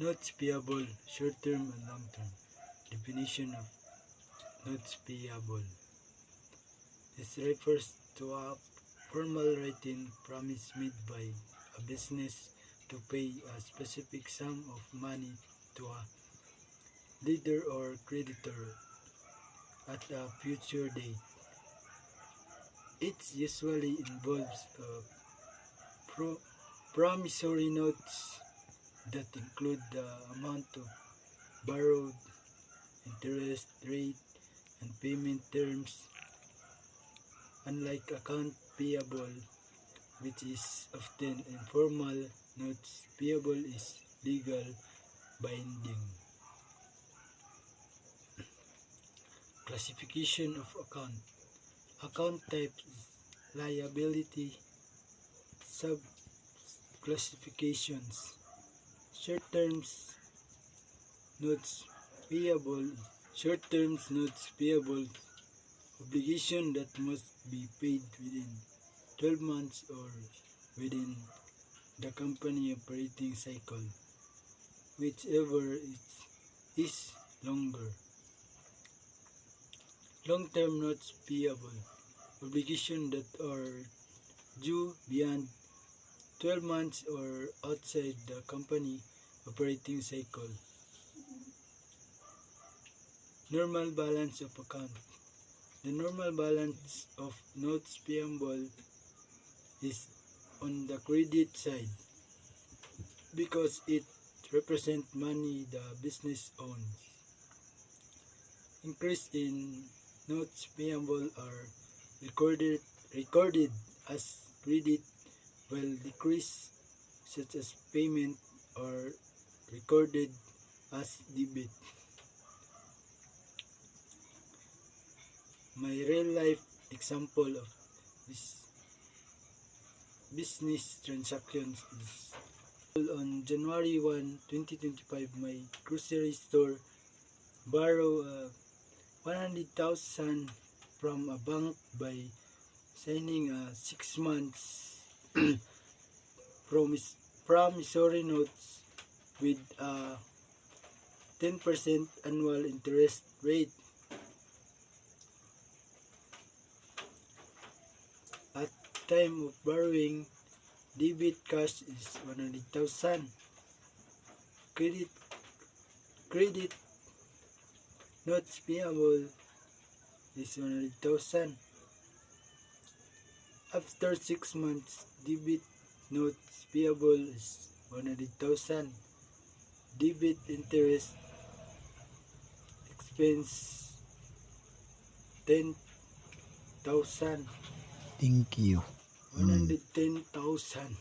Notes payable, short-term and long-term. Definition of notes payable. This refers to a formal written promise made by a business to pay a specific sum of money to a lender or creditor at a future date. It usually involves promissory notes that include the amount of borrowed, interest rate, and payment terms. Unlike account payable, which is often informal, notes payable is legal binding. Classification of account. Account type is liability. Sub-classifications. Short-term notes payable. Short-term notes payable, obligation that must be paid within 12 months or within the company operating cycle, whichever is longer. Long-term notes payable, obligation that are due beyond 12 months or outside the company operating cycle. Normal balance of account. The normal balance of notes payable is on the credit side because it represents money the business owns. Increase in notes payable are recorded as credit, while decrease such as payment are recorded as debit. My real-life example of this business transactions is on January 1, 2025, my grocery store borrowed 100,000 from a bank by signing a 6 months promissory notes with a 10% annual interest rate. At time of borrowing, debit cash is 100,000. Credit notes payable is 100,000. After 6 months, debit notes payable is 100,000. Debit interest expense 10,000. Thank you. 110,000.